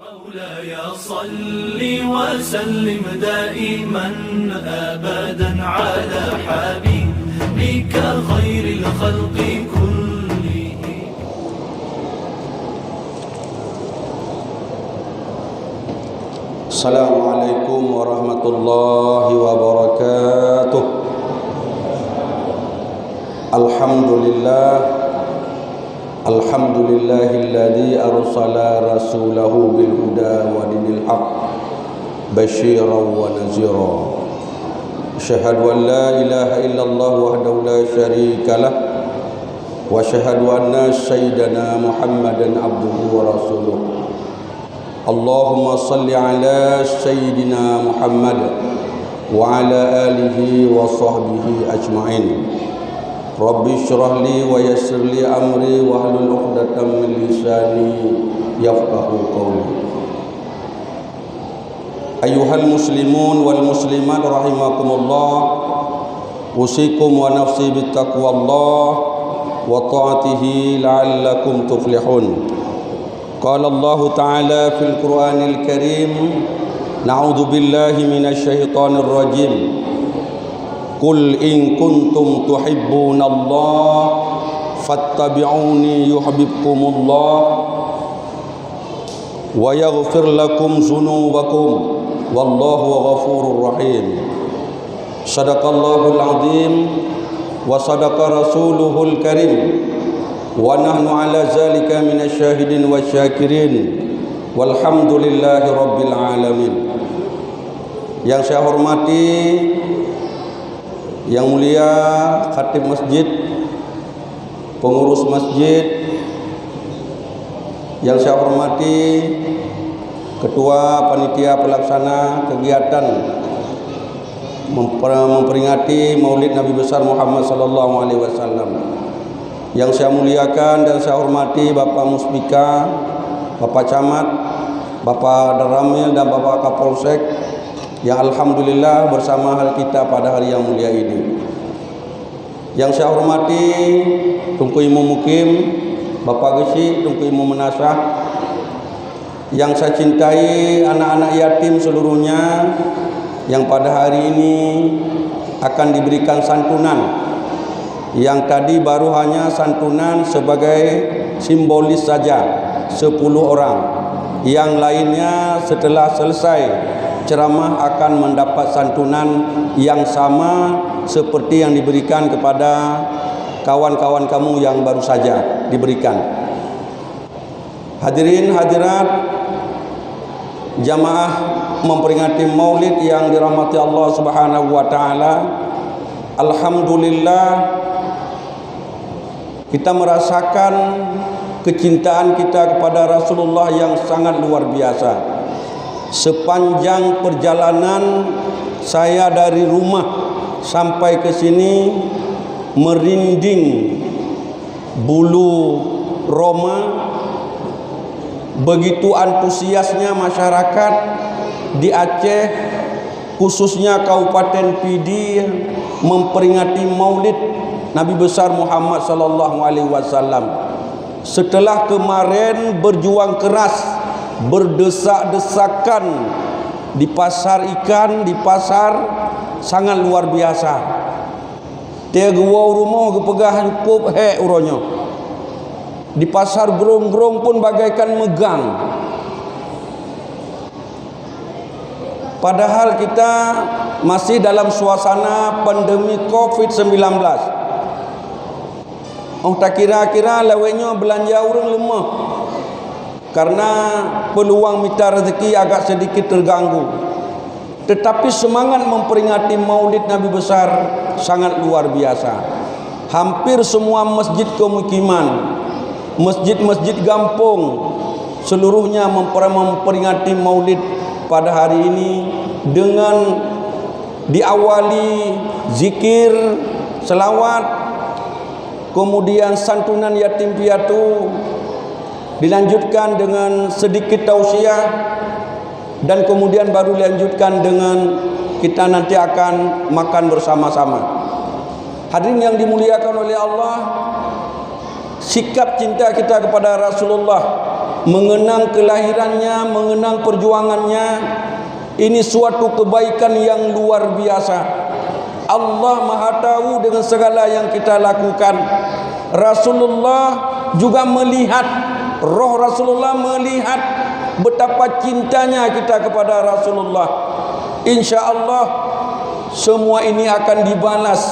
مولاي صل وسلم دائما أبدا على حبيبك خير الخلق كلهم. السلام عليكم ورحمة الله وبركاته. Alhamdulillahilladzi arsala rasulahu bil huda wa dinil haq basyiran wa nazira. Asyhadu an la ilaha illallah wahdahu la syarikalah wa asyhadu anna sayyidana Muhammadan abduhu wa rasuluh. Allahumma salli ala sayyidina Muhammad wa ala alihi wa sahbihi ajma'in. Rabbi syrah li wa yassir li amri wa hlul 'uqdatam min lisani yafqahu qawli. Ayyuhal muslimun wal muslimat rahimakumullah, usikum wa nafsi bittaqwallah wa ta'atihi la'allakum tuflihun. Qala Allah ta'ala fil Qur'anil Karim, na'udzu billahi minasy syaithanir rajim. Qul in kuntum tuhibbunallah fattabi'uni yuhibbukumullah wa yaghfir lakum dzunubakum wallahu ghafurur rahim. Shadaqallahul azim wa sadaqa rasuluhul karim wa nahnu ala zalika minasy syahidin wasyakirin walhamdulillahi rabbil alamin. Yang saya hormati, yang mulia khatib masjid, pengurus masjid, yang saya hormati ketua panitia pelaksana kegiatan memperingati Maulid Nabi besar Muhammad sallallahu alaihi wasallam. Yang saya muliakan dan saya hormati Bapak Muspika, Bapak Camat, Bapak Daramil dan Bapak Kapolsek yang alhamdulillah bersama hal kita pada hari yang mulia ini. Yang saya hormati Tunku Imam Mukim, Bapak Gesi, Tunku Imam Menasah. Yang saya cintai anak-anak yatim seluruhnya yang pada hari ini akan diberikan santunan. Yang tadi baru hanya santunan sebagai simbolis saja, 10 orang. Yang lainnya setelah selesai ceramah akan mendapat santunan yang sama seperti yang diberikan kepada kawan-kawan kamu yang baru saja diberikan. Hadirin hadirat jamaah memperingati Maulid yang dirahmati Allah Subhanahu wa taala. Alhamdulillah kita merasakan kecintaan kita kepada Rasulullah yang sangat luar biasa. Sepanjang perjalanan saya dari rumah sampai ke sini merinding bulu roma. Begitu antusiasnya masyarakat di Aceh, khususnya Kabupaten Pidi, memperingati Maulid Nabi besar Muhammad sallallahu alaihi wasallam. Setelah kemarin berjuang keras, berdesak-desakan di pasar ikan, di pasar sangat luar biasa. Tegwa rumah gepegah cukup uronyo. Di pasar gerong-gerong pun bagaikan megang. Padahal kita masih dalam suasana pandemi COVID-19. Tak kira-kira lawenya belanja orang lemah. Karena peluang mita rezeki agak sedikit terganggu. Tetapi semangat memperingati Maulid Nabi besar sangat luar biasa. Hampir semua masjid kemukiman, masjid-masjid kampung, seluruhnya memperingati Maulid pada hari ini dengan diawali zikir, selawat, kemudian santunan yatim piatu, dilanjutkan dengan sedikit tausiah, dan kemudian baru dilanjutkan dengan kita nanti akan makan bersama-sama. Hadirin yang dimuliakan oleh Allah, sikap cinta kita kepada Rasulullah mengenang kelahirannya, mengenang perjuangannya. Ini suatu kebaikan yang luar biasa. Allah Maha tahu dengan segala yang kita lakukan. Rasulullah juga melihat, roh Rasulullah melihat betapa cintanya kita kepada Rasulullah. InsyaAllah semua ini akan dibalas,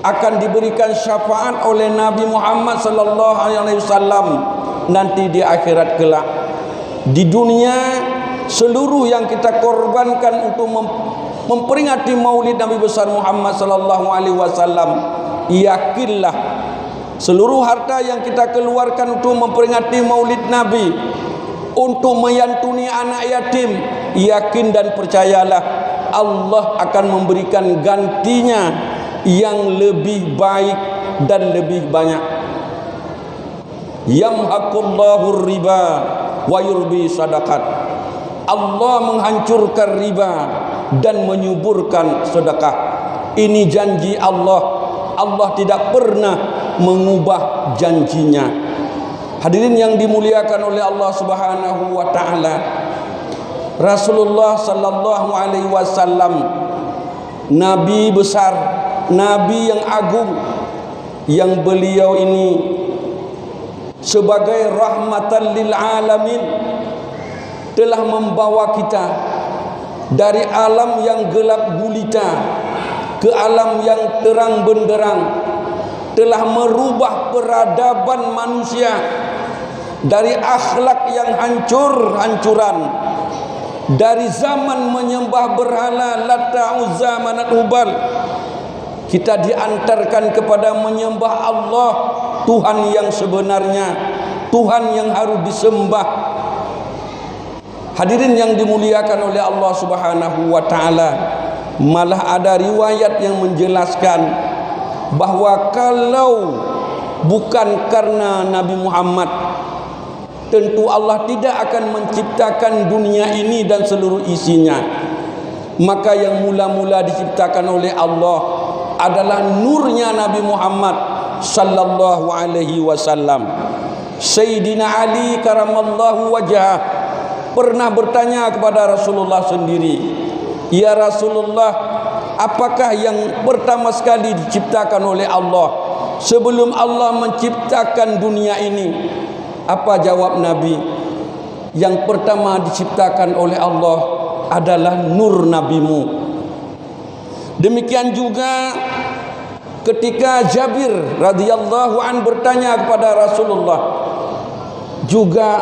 akan diberikan syafaat oleh Nabi Muhammad sallallahu alaihi wasallam nanti di akhirat kelak. Di dunia, seluruh yang kita korbankan untuk memperingati Maulid Nabi besar Muhammad sallallahu alaihi wasallam, yakinlah seluruh harta yang kita keluarkan untuk memperingati Maulid Nabi, untuk menyantuni anak yatim, yakin dan percayalah Allah akan memberikan gantinya yang lebih baik dan lebih banyak. Yamhaqullahu riba wa yurbi sadaqat. Allah menghancurkan riba dan menyuburkan sedekah. Ini janji Allah. Allah tidak pernah mengubah janjinya. Hadirin yang dimuliakan oleh Allah Subhanahu wa taala, Rasulullah sallallahu alaihi wasallam nabi besar, nabi yang agung, yang beliau ini sebagai rahmatan lil alamin telah membawa kita dari alam yang gelap gulita ke alam yang terang benderang, telah merubah peradaban manusia dari akhlak yang hancur-hancuran, dari zaman menyembah berhala Lata, Uzza, Manat, Hubal, kita diantarkan kepada menyembah Allah, Tuhan yang sebenarnya, Tuhan yang harus disembah. Hadirin yang dimuliakan oleh Allah Subhanahu wa taala, malah ada riwayat yang menjelaskan bahwa kalau bukan karena Nabi Muhammad, tentu Allah tidak akan menciptakan dunia ini dan seluruh isinya. Maka yang mula-mula diciptakan oleh Allah adalah nurnya Nabi Muhammad sallallahu alaihi wasallam. Sayyidina Ali karamallahu wajhah pernah bertanya kepada Rasulullah sendiri, "Ya Rasulullah, apakah yang pertama sekali diciptakan oleh Allah sebelum Allah menciptakan dunia ini?" Apa jawab Nabi? "Yang pertama diciptakan oleh Allah adalah nur nabimu." Demikian juga ketika Jabir radhiyallahu an bertanya kepada Rasulullah, juga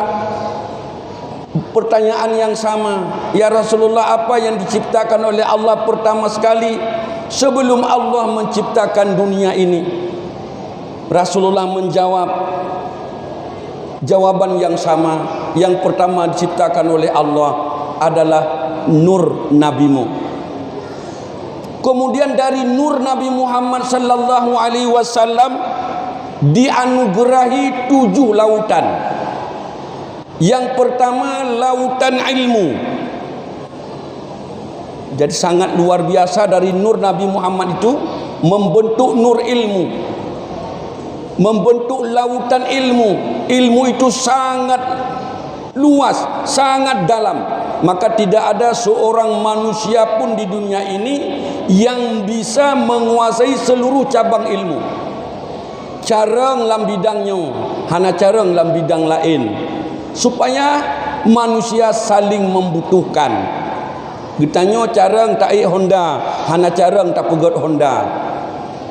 pertanyaan yang sama, "Ya Rasulullah, apa yang diciptakan oleh Allah pertama sekali sebelum Allah menciptakan dunia ini?" Rasulullah menjawab jawaban yang sama, yang pertama diciptakan oleh Allah adalah nur nabimu. Kemudian dari nur Nabi Muhammad sallallahu alaihi wasallam dianugerahi 7 lautan. Yang pertama lautan ilmu. Jadi sangat luar biasa dari nur Nabi Muhammad itu membentuk nur ilmu, membentuk lautan ilmu. Ilmu itu sangat luas, sangat dalam. Maka tidak ada seorang manusia pun di dunia ini yang bisa menguasai seluruh cabang ilmu. Careng dalam bidangnya, hana careng dalam bidang lain, supaya manusia saling membutuhkan. Getanyo careng tak Honda, hana careng tak pegot Honda.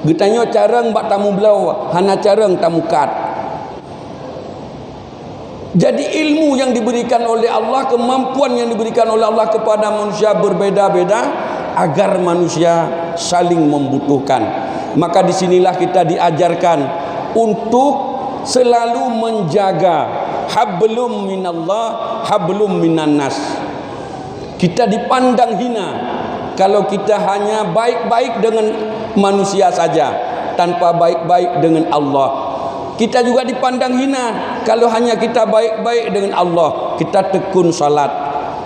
Getanyo careng bak tamu belau, hana careng tamu kat. Jadi ilmu yang diberikan oleh Allah, kemampuan yang diberikan oleh Allah kepada manusia berbeda-beda agar manusia saling membutuhkan. Maka disinilah kita diajarkan untuk selalu menjaga hablum minallah, hablum minannas. Kita dipandang hina kalau kita hanya baik-baik dengan manusia saja tanpa baik-baik dengan Allah. Kita juga dipandang hina kalau hanya kita baik-baik dengan Allah. Kita tekun salat,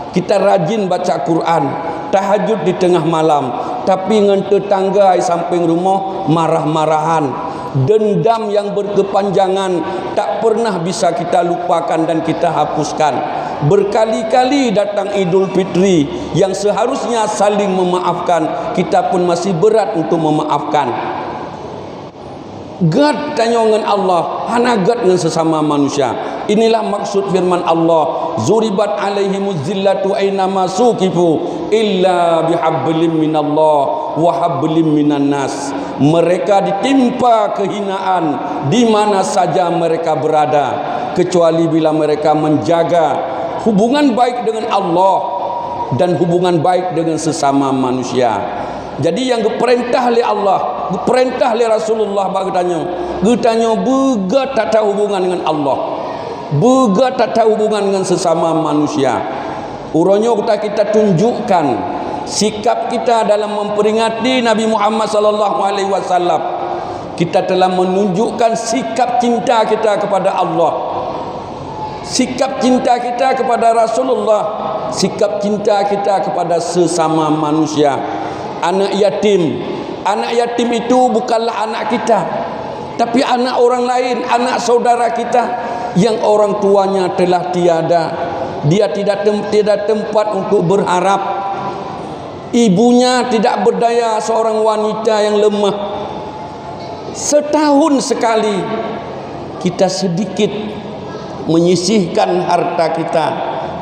kita rajin baca Quran, tahajud di tengah malam, tapi dengan tetangga samping rumah marah-marahan, Dendam yang berkepanjangan tak pernah bisa kita lupakan dan kita hapuskan. Berkali-kali datang Idul Fitri yang seharusnya saling memaafkan, kita pun masih berat untuk memaafkan. Gad tanya dengan Allah, hana gad dengan sesama manusia. Inilah maksud firman Allah, zuribat alaihimuz zillatu aynama suqifu illa bihablim minallah wa hablim minan nas. Mereka ditimpa kehinaan di mana saja mereka berada, kecuali bila mereka menjaga hubungan baik dengan Allah dan hubungan baik dengan sesama manusia. Jadi yang diperintah oleh Allah, diperintah oleh Rasulullah, bertanya bega tak tahu hubungan dengan Allah, bega tak tahu hubungan dengan sesama manusia. Uronyo kita tunjukkan sikap kita dalam memperingati Nabi Muhammad sallallahu alaihi wasallam. Kita telah menunjukkan sikap cinta kita kepada Allah, sikap cinta kita kepada Rasulullah, sikap cinta kita kepada sesama manusia. Anak yatim itu bukanlah anak kita, tapi anak orang lain, anak saudara kita yang orang tuanya telah tiada. Dia tidak tempat untuk berharap. Ibunya tidak berdaya, seorang wanita yang lemah. Setahun sekali kita sedikit menyisihkan harta kita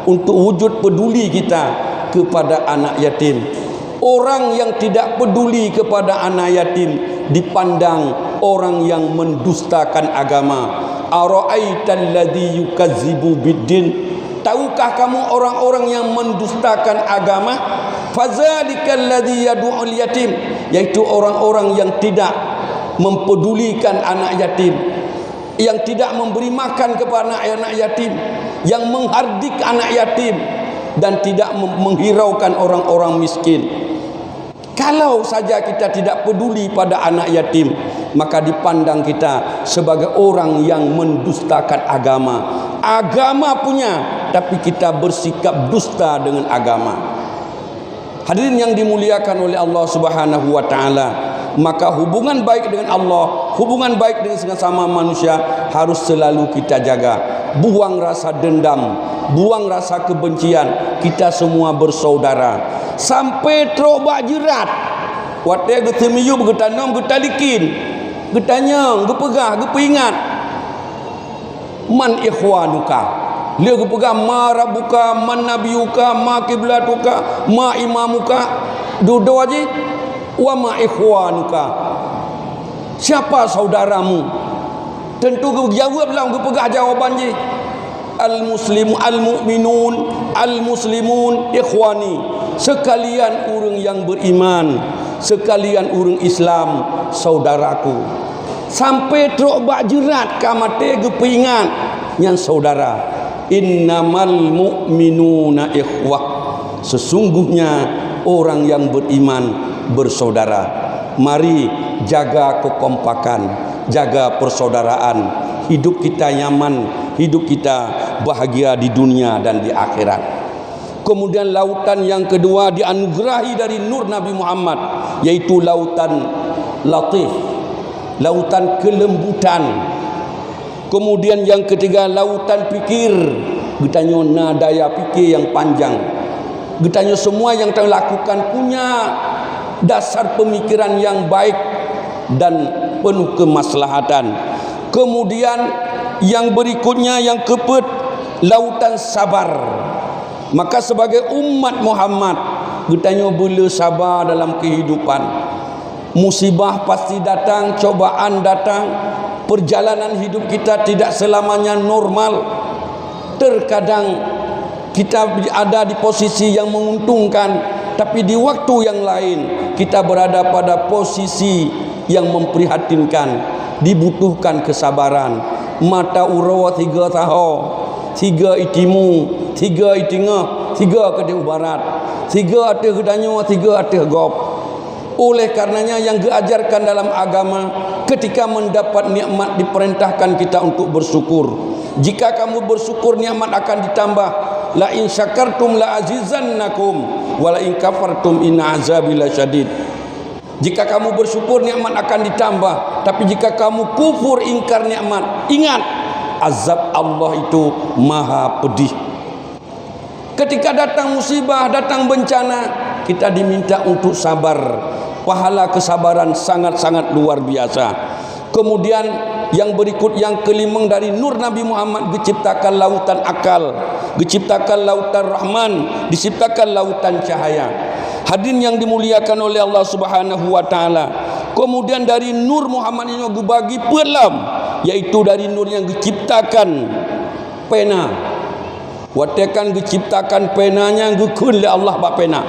untuk wujud peduli kita kepada anak yatim. Orang yang tidak peduli kepada anak yatim dipandang orang yang mendustakan agama. Ara'aital ladzi yukazzibu biddin. Tahukah kamu orang-orang yang mendustakan agama? Fazalikal ladzi yad'ul yatim, yaitu orang-orang yang tidak mempedulikan anak yatim, yang tidak memberi makan kepada anak yatim, yang menghardik anak yatim dan tidak menghiraukan orang-orang miskin. Kalau saja kita tidak peduli pada anak yatim, maka dipandang kita sebagai orang yang mendustakan agama. Agama punya, tapi kita bersikap dusta dengan agama. Hadirin yang dimuliakan oleh Allah Subhanahu wa taala, maka hubungan baik dengan Allah, hubungan baik dengan sesama manusia harus selalu kita jaga. Buang rasa dendam, buang rasa kebencian. Kita semua bersaudara. Sampai terobak jerat, waktu getemiyu bergetanam getalikin, getanyang, gepegah, gepeingat. Man ikhwanuka, dia gepegah ma rabbuka, man nabiyuka, ma kiblatuka, ma imamuka. Dua aja. Wa ma ikhwanuka, siapa saudaramu? Tentu jawablah, gepegah jawaban je. Al-muslimu al-mu'minun al-muslimun ikhwani. Sekalian orang yang beriman, sekalian orang Islam, saudaraku. Sampai terobak jerat kamate gepeingat yang saudara. Innamal mu'minuna ikhwah. Sesungguhnya orang yang beriman bersaudara. Mari jaga kekompakan, jaga persaudaraan. Hidup kita nyaman, hidup kita bahagia di dunia dan di akhirat. Kemudian lautan yang kedua dianugerahi dari nur Nabi Muhammad, yaitu lautan latif, lautan kelembutan. Kemudian yang ketiga lautan fikir, getanya nadaya fikir yang panjang. Getanya semua yang telah lakukan punya dasar pemikiran yang baik dan penuh kemaslahatan. Kemudian yang berikutnya yang keempat, lautan sabar. Maka sebagai umat Muhammad, getanya boleh sabar dalam kehidupan. Musibah pasti datang, cobaan datang. Perjalanan hidup kita tidak selamanya normal. Terkadang kita ada di posisi yang menguntungkan, tapi di waktu yang lain kita berada pada posisi yang memprihatinkan. Dibutuhkan kesabaran. Mata urawa tiga tahu, tiga itimu, tiga itingah, tiga kedua barat, tiga atih gedanyo, tiga atih gop. Oleh karenanya yang diajarkan dalam agama, ketika mendapat nikmat diperintahkan kita untuk bersyukur. Jika kamu bersyukur, nikmat akan ditambah. La in syakartum la azizannakum wa la in kafartum inna azabi lasyadid. Jika kamu bersyukur, nikmat akan ditambah. Tapi jika kamu kufur, ingkar nikmat, ingat, azab Allah itu maha pedih. Ketika datang musibah, datang bencana, kita diminta untuk sabar. Pahala kesabaran sangat-sangat luar biasa. Kemudian yang berikut, yang kelima, dari nur Nabi Muhammad diciptakan lautan akal, diciptakan lautan rahman, diciptakan lautan cahaya. Hadirin yang dimuliakan oleh Allah Subhanahu wa taala. Kemudian dari nur Muhammad ini dibagi pelam, yaitu dari nur yang diciptakan pena. Watakan diciptakan penanya gukun oleh Allah bak pena.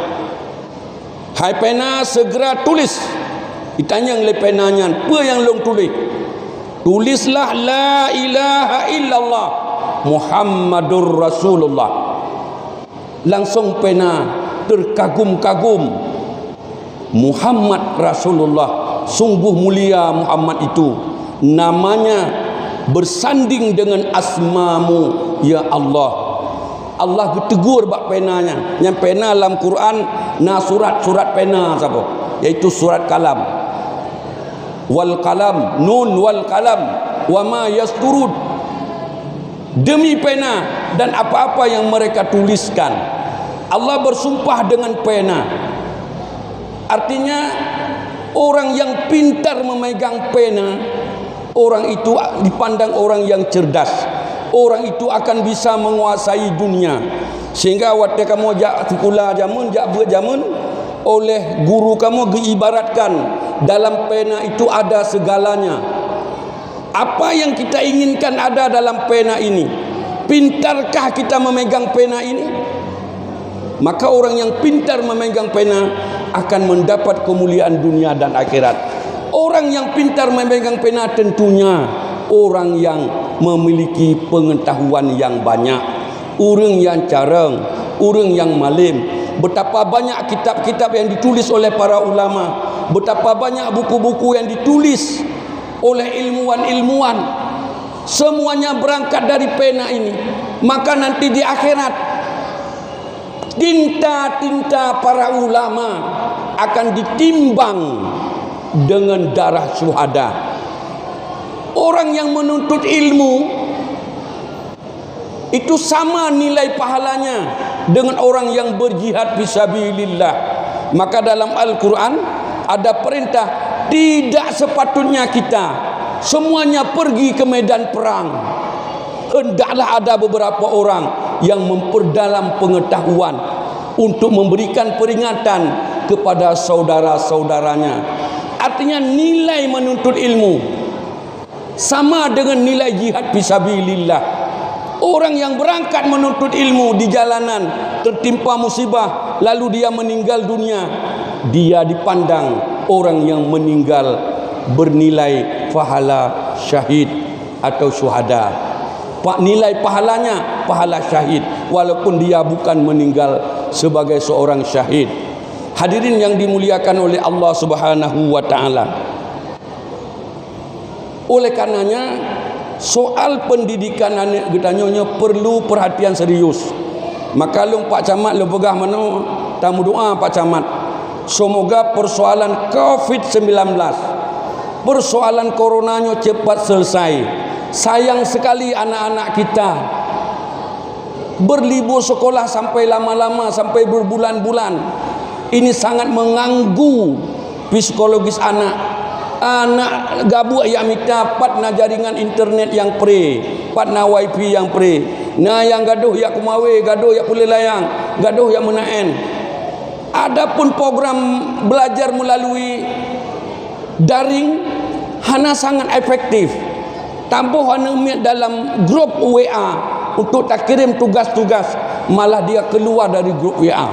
Hai pena, segera tulis. Ditanya oleh penanya, apa yang long tulis? Tulislah la ilaha illallah Muhammadur Rasulullah. Langsung pena terkagum-kagum, Muhammad Rasulullah, sungguh mulia Muhammad itu, namanya bersanding dengan asmamu ya Allah. Allah tegur bak penanya. Yang pena dalam Quran na surat pena siapa? Yaitu surat kalam. Wal qalam, nun wal qalam wa ma yasturun. Demi pena dan apa-apa yang mereka tuliskan. Allah bersumpah dengan pena. Artinya orang yang pintar memegang pena, orang itu dipandang orang yang cerdas. Orang itu akan bisa menguasai dunia. Sehingga waktu kamu jak sekolah jamun, jak berjamun, oleh guru kamu diibaratkan dalam pena itu ada segalanya. Apa yang kita inginkan ada dalam pena ini. Pintarkah kita memegang pena ini? Maka orang yang pintar memegang pena akan mendapat kemuliaan dunia dan akhirat. Orang yang pintar memegang pena tentunya orang yang memiliki pengetahuan yang banyak, orang yang careng, orang yang malim. Betapa banyak kitab-kitab yang ditulis oleh para ulama, betapa banyak buku-buku yang ditulis oleh ilmuwan-ilmuwan. Semuanya berangkat dari pena ini. Maka nanti di akhirat tinta-tinta para ulama akan ditimbang dengan darah syuhada. Orang yang menuntut ilmu itu sama nilai pahalanya dengan orang yang berjihad fisabilillah. Maka dalam Al-Quran ada perintah, tidak sepatutnya kita semuanya pergi ke medan perang. Hendaklah ada beberapa orang yang memperdalam pengetahuan untuk memberikan peringatan kepada saudara-saudaranya. Artinya nilai menuntut ilmu sama dengan nilai jihad fisabilillah. Orang yang berangkat menuntut ilmu di jalanan tertimpa musibah lalu dia meninggal dunia, dia dipandang orang yang meninggal bernilai pahala syahid atau syuhada. Nilai pahalanya pahala syahid walaupun dia bukan meninggal sebagai seorang syahid. Hadirin yang dimuliakan oleh Allah Subhanahu wa taala. Oleh karenanya soal pendidikan anak kita nyonya perlu perhatian serius. Maka lu Pak Camat lu pegah mana tamu doa Pak Camat. Semoga persoalan COVID-19, persoalan coronanya cepat selesai. Sayang sekali anak-anak kita berlibur sekolah sampai lama-lama, sampai berbulan-bulan. Ini sangat mengganggu psikologis anak. Anak gabuk yang minta patna jaringan internet yang pre, patna wifi yang pre. Nah yang gaduh yang kumawe, gaduh yang pulih layang, gaduh yang menaen. Adapun program belajar melalui daring hana sangat efektif. Tambah hana dalam grup WA untuk tak kirim tugas-tugas, malah dia keluar dari grup WA.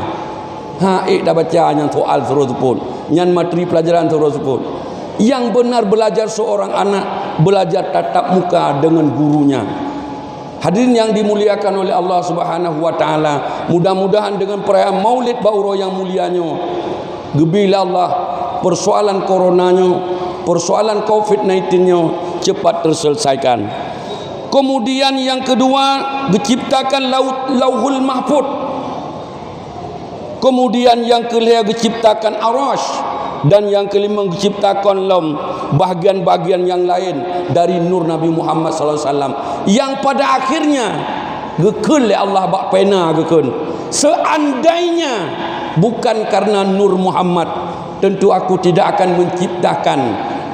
Dah baca yang soal terus pun, yang materi pelajaran terus pun. Yang benar belajar seorang anak belajar tatap muka dengan gurunya. Hadirin yang dimuliakan oleh Allah Subhanahu wa taala, mudah-mudahan dengan perayaan Maulid Bauro yang mulianya, gebila Allah persoalan coronanya, persoalan COVID-19-nya cepat terselesaikan. Kemudian yang kedua, diciptakan Lauhul Mahfuz. Kemudian yang kelima, diciptakan Arash. dan yang kelima menciptakan bahagian-bahagian yang lain dari nur Nabi Muhammad sallallahu alaihi wasallam yang pada akhirnya gekun oleh Allah bak pena gekun. Seandainya bukan karena nur Muhammad, tentu aku tidak akan menciptakan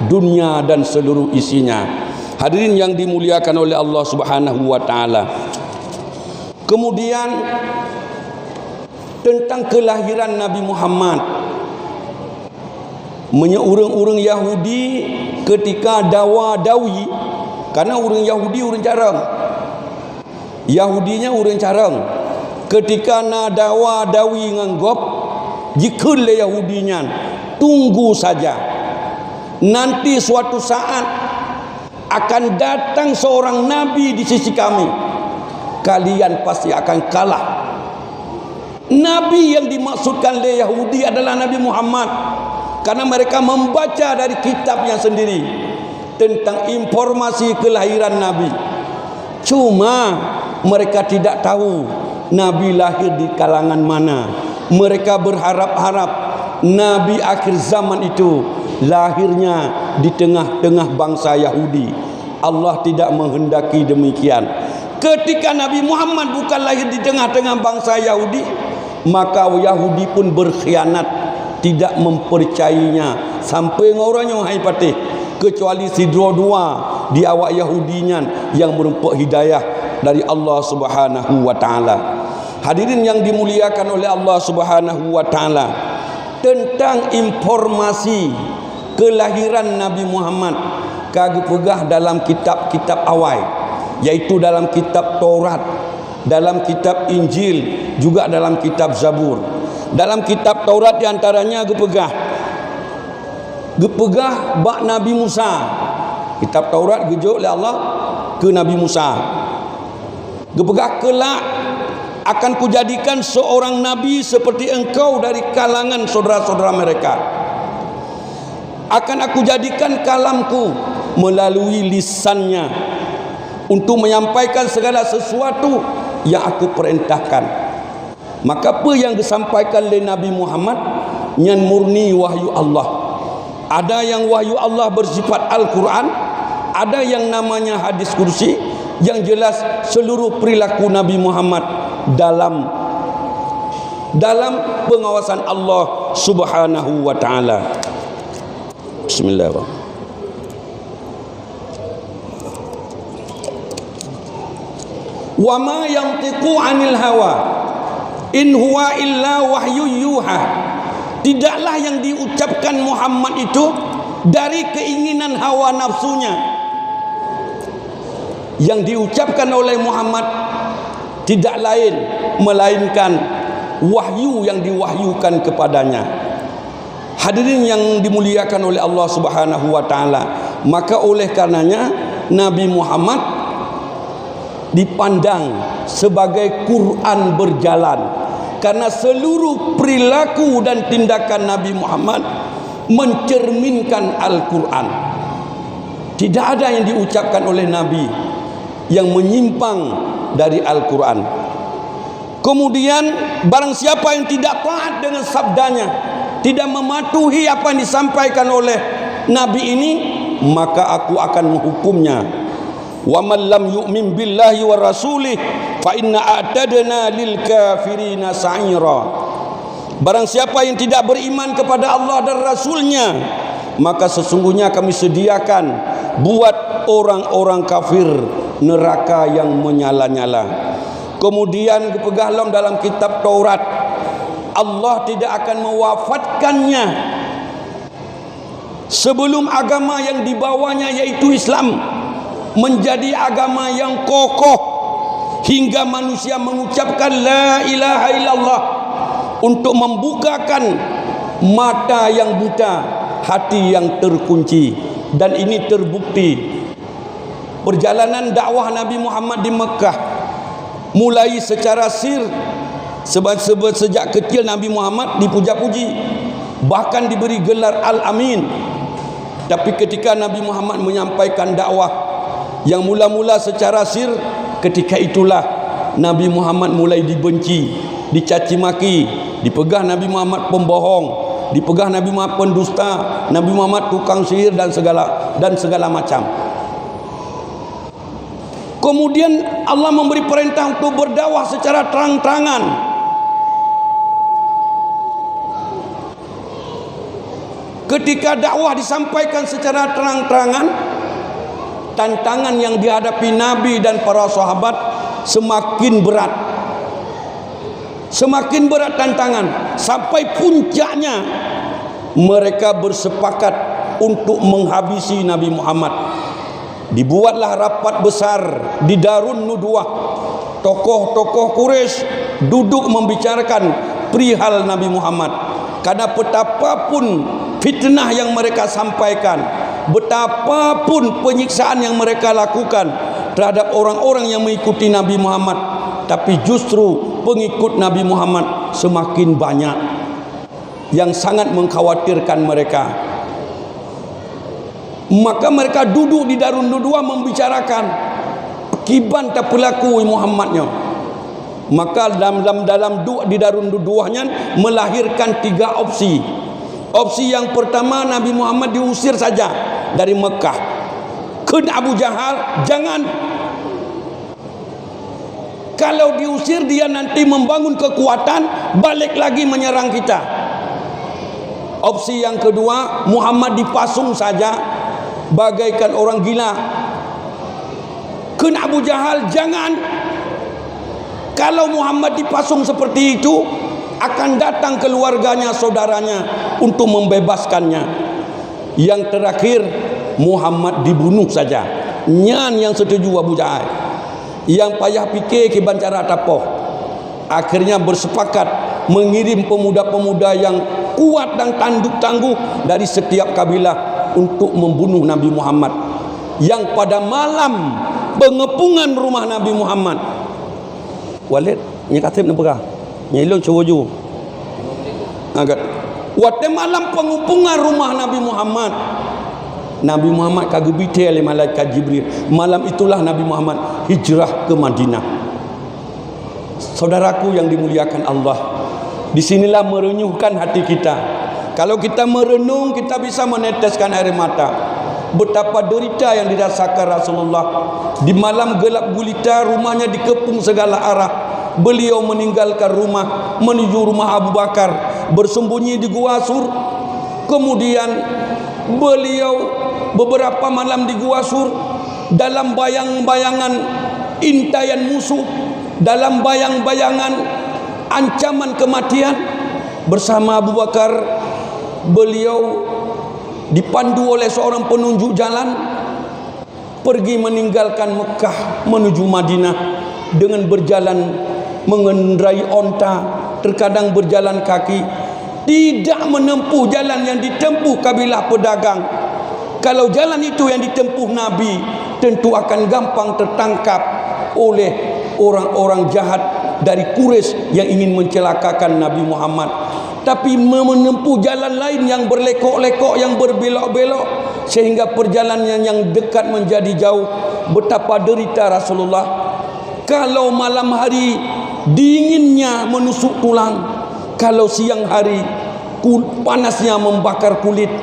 dunia dan seluruh isinya. Hadirin yang dimuliakan oleh Allah Subhanahu wa taala. Kemudian tentang kelahiran Nabi Muhammad, orang-orang Yahudi ketika dawi, karena orang Yahudi orang carang, Yahudinya orang carang, ketika na dawi nganggop jika le Yahudinya tunggu saja, nanti suatu saat akan datang seorang nabi di sisi kami, kalian pasti akan kalah. Nabi yang dimaksudkan oleh Yahudi adalah Nabi Muhammad, karena mereka membaca dari kitabnya sendiri tentang informasi kelahiran Nabi. Cuma mereka tidak tahu Nabi lahir di kalangan mana. Mereka berharap-harap Nabi akhir zaman itu lahirnya di tengah-tengah bangsa Yahudi. Allah tidak menghendaki demikian. Ketika Nabi Muhammad bukan lahir di tengah-tengah bangsa Yahudi, maka Yahudi pun berkhianat, tidak mempercayainya sampai ngorangnya hai patih, kecuali si dua-dua di awak Yahudinya yang merupakan hidayah dari Allah Subhanahu wa taala. Hadirin yang dimuliakan oleh Allah Subhanahu wa taala, tentang informasi kelahiran Nabi Muhammad kagak pegah dalam kitab-kitab awal, yaitu dalam kitab Taurat, dalam kitab Injil, juga dalam kitab Zabur. Dalam kitab Taurat diantaranya gepegah bak Nabi Musa. Kitab Taurat gejuk oleh Allah ke Nabi Musa. Gepegah kelak akan kujadikan seorang nabi seperti engkau dari kalangan saudara-saudara mereka. Akan aku jadikan kalamku melalui lisannya untuk menyampaikan segala sesuatu yang aku perintahkan. Maka apa yang disampaikan oleh Nabi Muhammad yang murni wahyu Allah. Ada yang wahyu Allah bersifat Al-Quran, ada yang namanya hadis kursi, yang jelas seluruh perilaku Nabi Muhammad dalam pengawasan Allah Subhanahu wa taala. Bismillahirrahmanirrahim. Wa ma yantiqu 'anil hawa in huwa illa wahyu yuha. Tidaklah yang diucapkan Muhammad itu dari keinginan hawa nafsunya. Yang diucapkan oleh Muhammad tidak lain melainkan wahyu yang diwahyukan kepadanya. Hadirin yang dimuliakan oleh Allah Subhanahu wa taala, maka oleh karenanya Nabi Muhammad dipandang sebagai Quran berjalan, karena seluruh perilaku dan tindakan Nabi Muhammad mencerminkan Al-Quran. Tidak ada yang diucapkan oleh Nabi yang menyimpang dari Al-Quran. Kemudian barang siapa yang tidak taat dengan sabdanya, tidak mematuhi apa yang disampaikan oleh Nabi ini, maka aku akan menghukumnya. Wa man lam yu'min billahi wa rasulih fa inna a'tadna lil kafirina sa'ira. Barang siapa yang tidak beriman kepada Allah dan Rasulnya, maka sesungguhnya kami sediakan buat orang-orang kafir neraka yang menyala-nyala. Kemudian kepegahlam dalam kitab Taurat, Allah tidak akan mewafatkannya sebelum agama yang dibawanya yaitu Islam menjadi agama yang kokoh hingga manusia mengucapkan la ilaha illallah, untuk membukakan mata yang buta, hati yang terkunci. Dan ini terbukti perjalanan dakwah Nabi Muhammad di Mekah mulai secara sir. Sejak kecil Nabi Muhammad dipuja-puji, bahkan diberi gelar Al-Amin. Tapi ketika Nabi Muhammad menyampaikan dakwah yang mula-mula secara sir, ketika itulah Nabi Muhammad mulai dibenci, dicaci maki, dipegah Nabi Muhammad pembohong, Dipegah Nabi Muhammad pendusta, Nabi Muhammad tukang sihir dan segala macam. Kemudian Allah memberi perintah untuk berdakwah secara terang-terangan. Ketika dakwah disampaikan secara terang-terangan, tantangan yang dihadapi Nabi dan para sahabat semakin berat. Semakin berat tantangan, sampai puncaknya mereka bersepakat untuk menghabisi Nabi Muhammad. Dibuatlah rapat besar di Darun Nudwah. Tokoh-tokoh Quraisy duduk membicarakan perihal Nabi Muhammad. Karena betapapun fitnah yang mereka sampaikan, betapapun penyiksaan yang mereka lakukan terhadap orang-orang yang mengikuti Nabi Muhammad, tapi justru pengikut Nabi Muhammad semakin banyak, yang sangat mengkhawatirkan mereka. Maka mereka duduk di Darun Nudwah membicarakan kiban tak pelaku Muhammadnya. Maka dalam di Darun Nudwahnya melahirkan 3 opsi. Opsi yang pertama, Nabi Muhammad diusir saja dari Mekah. Ken Abu Jahal, jangan. Kalau diusir, dia nanti membangun kekuatan, balik lagi menyerang kita. Opsi yang kedua, Muhammad dipasung saja bagaikan orang gila. Ken Abu Jahal, jangan. Kalau Muhammad dipasung seperti itu, akan datang keluarganya, saudaranya untuk membebaskannya. Yang terakhir, Muhammad dibunuh saja. Nyan yang setuju Abu Jahal. Yang payah fikir ke bancara tapoh. Akhirnya bersepakat mengirim pemuda-pemuda yang kuat dan tangguh dari setiap kabilah untuk membunuh Nabi Muhammad. Yang pada malam pengepungan rumah Nabi Muhammad, Walid nya katib nak perah nyelong cowoju agak waktu malam pengepungan rumah Nabi Muhammad, Nabi Muhammad kagubite oleh malaikat Jibril. Malam itulah Nabi Muhammad hijrah ke Madinah. Saudaraku yang dimuliakan Allah, disinilah merenyuhkan hati kita. Kalau kita merenung, kita bisa meneteskan air mata. Betapa derita yang dirasakan Rasulullah. Di malam gelap gulita, rumahnya dikepung segala arah. Beliau meninggalkan rumah, menuju rumah Abu Bakar, bersembunyi di Gua Sur. Kemudian beliau beberapa malam di Gua Sur, dalam bayang-bayangan intayan musuh, dalam bayang-bayangan ancaman kematian. Bersama Abu Bakar, beliau dipandu oleh seorang penunjuk jalan pergi meninggalkan Mekah menuju Madinah dengan berjalan mengendarai onta, terkadang berjalan kaki, tidak menempuh jalan yang ditempuh kabilah pedagang. Kalau jalan itu yang ditempuh Nabi, tentu akan gampang tertangkap oleh orang-orang jahat dari Quraisy yang ingin mencelakakan Nabi Muhammad. Tapi menempuh jalan lain yang berlekok-lekok, yang berbelok-belok, sehingga perjalanan yang dekat menjadi jauh. Betapa derita Rasulullah. Kalau malam hari dinginnya menusuk tulang, kalau siang hari panasnya membakar kulit.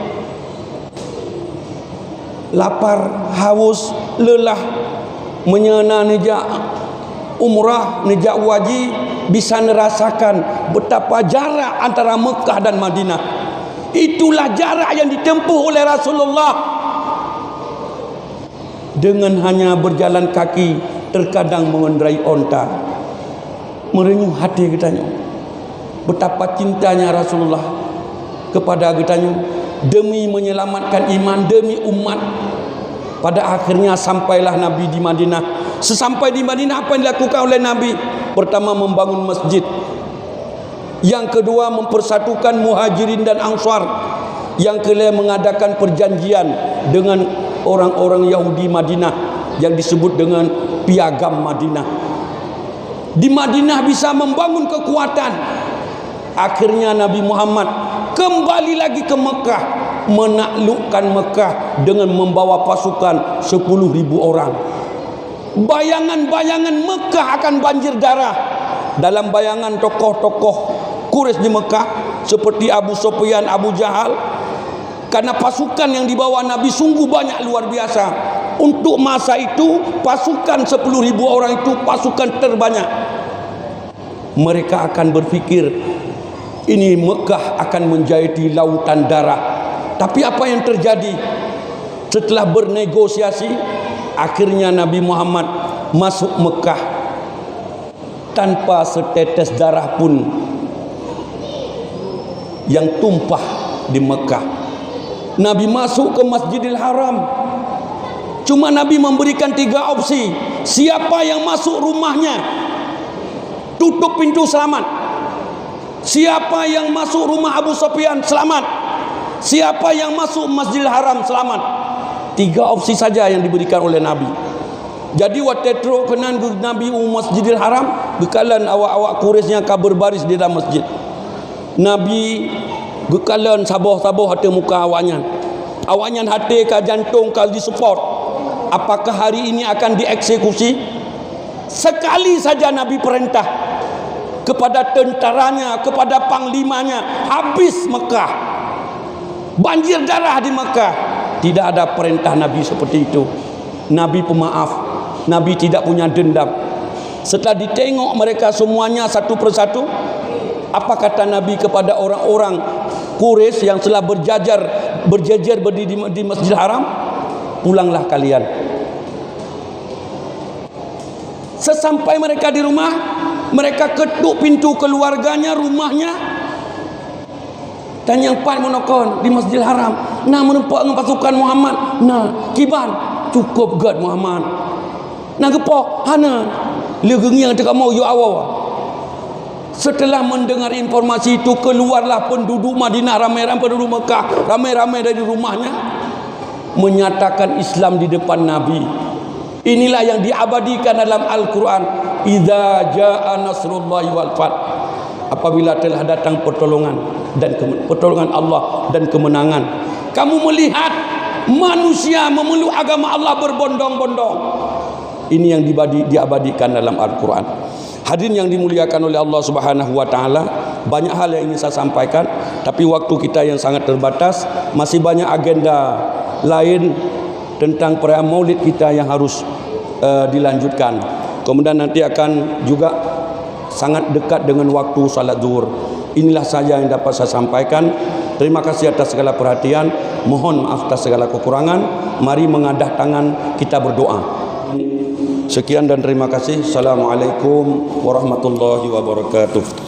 Lapar, haus, lelah, menyena nejak umrah, nejak wajib, bisa merasakan betapa jarak antara Mekah dan Madinah. Itulah jarak yang ditempuh oleh Rasulullah. Dengan hanya berjalan kaki, terkadang mengendarai onta. Merenyuh hati kitanya. Betapa cintanya Rasulullah kepada kitanya, demi menyelamatkan iman, demi umat. Pada akhirnya sampailah Nabi di Madinah. Sesampai di Madinah, apa yang dilakukan oleh Nabi? Pertama, membangun masjid. Yang kedua, mempersatukan Muhajirin dan Ansar. Yang kedua, mengadakan perjanjian dengan orang-orang Yahudi Madinah yang disebut dengan Piagam Madinah. Di Madinah bisa membangun kekuatan. Akhirnya Nabi Muhammad kembali lagi ke Mekah, menaklukkan Mekah dengan membawa pasukan 10.000 orang. Bayangan-bayangan Mekah akan banjir darah. Dalam bayangan tokoh-tokoh Quraisy di Mekah, seperti Abu Sufyan, Abu Jahal. Karena pasukan yang dibawa Nabi sungguh banyak, luar biasa. Untuk masa itu pasukan 10.000 orang itu pasukan terbanyak. Mereka akan berfikir ini Mekah akan menjadi lautan darah. Tapi apa yang terjadi? Setelah bernegosiasi, akhirnya Nabi Muhammad masuk Mekah tanpa setetes darah pun yang tumpah di Mekah. Nabi masuk ke Masjidil Haram. Cuma Nabi memberikan 3 opsi. Siapa yang masuk rumahnya, tutup pintu, selamat. Siapa yang masuk rumah Abu Sufyan, selamat. Siapa yang masuk Masjidil Haram, selamat. 3 opsi saja yang diberikan oleh Nabi. Jadi waktu teruk kenan Nabi Masjidil Haram, bekalan awak-awak Quraisynya ka berbaris di dalam masjid. Nabi bekalan saboh-saboh hati muka awaknya. Awaknya hati ka jantung ka di support. Apakah hari ini akan dieksekusi? Sekali saja Nabi perintah kepada tentaranya, kepada panglimanya, habis Mekah. Banjir darah di Mekah. Tidak ada perintah Nabi seperti itu. Nabi pemaaf. Nabi tidak punya dendam. Setelah ditengok mereka semuanya satu persatu, apa kata Nabi kepada orang-orang Quraisy yang telah berjejer berdiri di Masjidil Haram? Pulanglah kalian. Sesampai mereka di rumah, mereka ketuk pintu keluarganya, rumahnya. Dan yang paling menokon di Masjidil Haram, nah menempatkan pasukan Muhammad, nah kiban cukup gad Muhammad. Nah gepo hana legengi yang tak mau yo awal. Setelah mendengar informasi itu, keluarlah penduduk Madinah ramai-ramai, penduduk Mekah ramai-ramai dari rumahnya menyatakan Islam di depan Nabi. Inilah yang diabadikan dalam Al-Quran. Idza jaa nasrullahi wal fath. Apabila telah datang pertolongan dan pertolongan Allah dan kemenangan. Kamu melihat manusia memeluk agama Allah berbondong-bondong. Ini yang diabadikan dalam Al-Quran. Hadirin yang dimuliakan oleh Allah Subhanahu wa taala, banyak hal yang ingin saya sampaikan, tapi waktu kita yang sangat terbatas. Masih banyak agenda lain tentang perayaan Maulid kita yang harus dilanjutkan. Kemudian nanti akan juga sangat dekat dengan waktu salat zuhur. Inilah saja yang dapat saya sampaikan. Terima kasih atas segala perhatian. Mohon maaf atas segala kekurangan. Mari mengadah tangan, kita berdoa. Sekian dan terima kasih. Assalamualaikum warahmatullahi wabarakatuh.